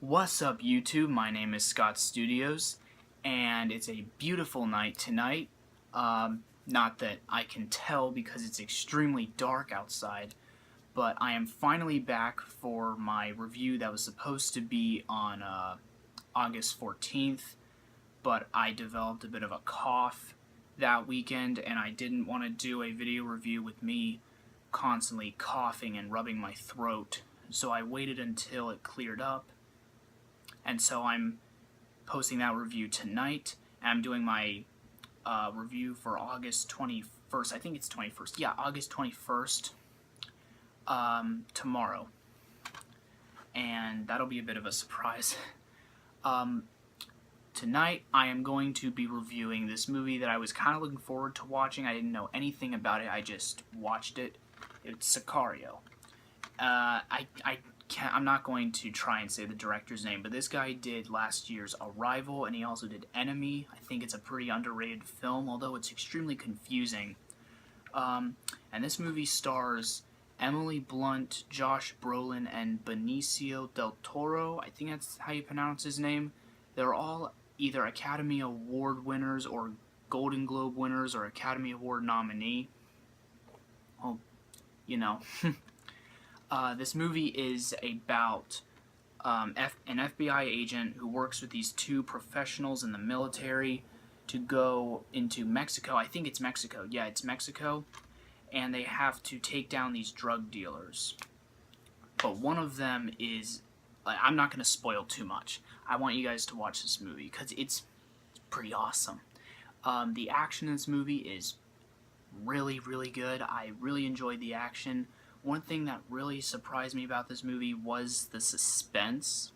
What's up, YouTube? My name is Scott Studios, and it's a beautiful night tonight. Not that I can tell because it's extremely dark outside, but I am finally back for my review that was supposed to be on August 14th, but I developed a bit of a cough that weekend, and I didn't want to do a video review with me constantly coughing and rubbing my throat, so I waited until it cleared up. And so I'm posting that review tonight, and I'm doing my review for August 21st. I think it's 21st. Yeah, August 21st, tomorrow. And that'll be a bit of a surprise. Tonight, I am going to be reviewing this movie that I was kind of looking forward to watching. I didn't know anything about it. I just watched it. It's Sicario. I'm not going to try and say the director's name, but this guy did last year's Arrival, and he also did Enemy. I think it's a pretty underrated film, although it's extremely confusing. And this movie stars Emily Blunt, Josh Brolin, and Benicio del Toro. I think that's how you pronounce his name. They're all either Academy Award winners or Golden Globe winners or Academy Award nominee. Well, you know. This movie is about an FBI agent who works with these two professionals in the military to go into Mexico. I think it's Mexico. Yeah, it's Mexico. And they have to take down these drug dealers. But one of them is... I'm not going to spoil too much. I want you guys to watch this movie because it's pretty awesome. The action in this movie is really, really good. I really enjoyed the action. One thing that really surprised me about this movie was the suspense.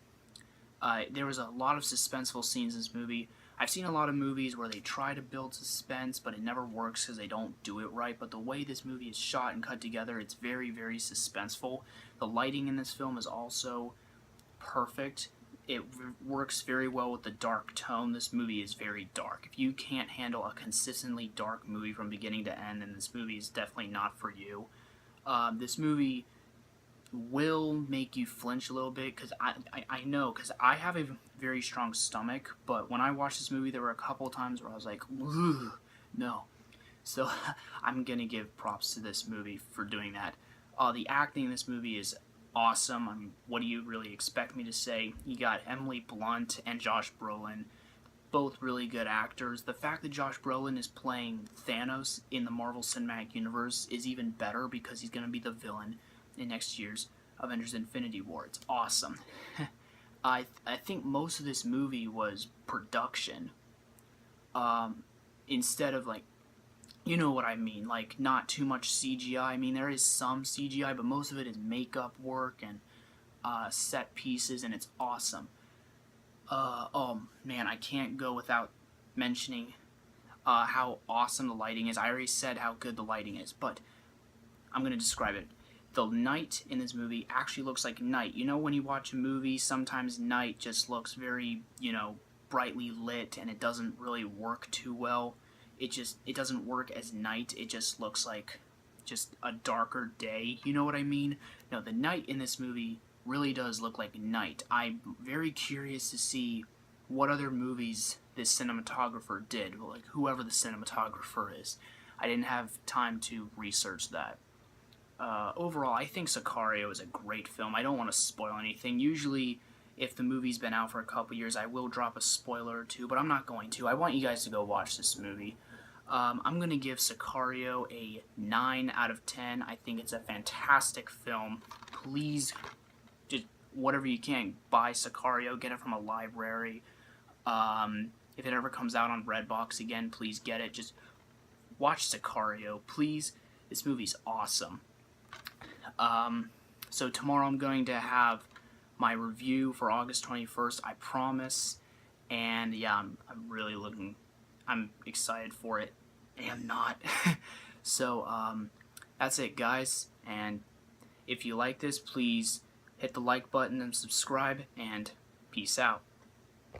There was a lot of suspenseful scenes in this movie. I've seen a lot of movies where they try to build suspense, but it never works because they don't do it right. But the way this movie is shot and cut together, it's very, very suspenseful. The lighting in this film is also perfect. It works very well with the dark tone. This movie is very dark. If you can't handle a consistently dark movie from beginning to end, then this movie is definitely not for you. This movie will make you flinch a little bit because I know, because I have a very strong stomach, but when I watched this movie there were a couple times where I was like, ugh, no. So I'm going to give props to this movie for doing that. The acting in this movie is awesome. I mean, what do you really expect me to say? You got Emily Blunt and Josh Brolin. Both really good actors. The fact that Josh Brolin is playing Thanos in the Marvel Cinematic Universe is even better because he's going to be the villain in next year's Avengers Infinity War. It's awesome. I think most of this movie was production. Instead of, like, you know what I mean, like not too much CGI. I mean, there is some CGI, but most of it is makeup work and set pieces, and it's awesome. Oh man, I can't go without mentioning how awesome the lighting is. I already said how good the lighting is, but I'm going to describe it. The night in this movie actually looks like night. You know, when you watch a movie, sometimes night just looks very, brightly lit, and it doesn't really work too well. It doesn't work as night. It just looks like just a darker day. You know what I mean? No, the night in this movie really does look like night. I'm very curious to see what other movies this cinematographer did, like whoever the cinematographer is. I didn't have time to research that. Overall, I think Sicario is a great film. I don't want to spoil anything. Usually, if the movie's been out for a couple years, I will drop a spoiler or two, but I'm not going to. I want you guys to go watch this movie. I'm going to give Sicario a 9 out of 10. I think it's a fantastic film. Please, just whatever you can, buy Sicario, get it from a library. If it ever comes out on Redbox again, please get it. Just watch Sicario, please. This movie's awesome. So tomorrow I'm going to have my review for August 21st, I promise. And yeah, I'm excited for it. And not. So, that's it, guys. And if you like this, please hit the like button and subscribe, and peace out.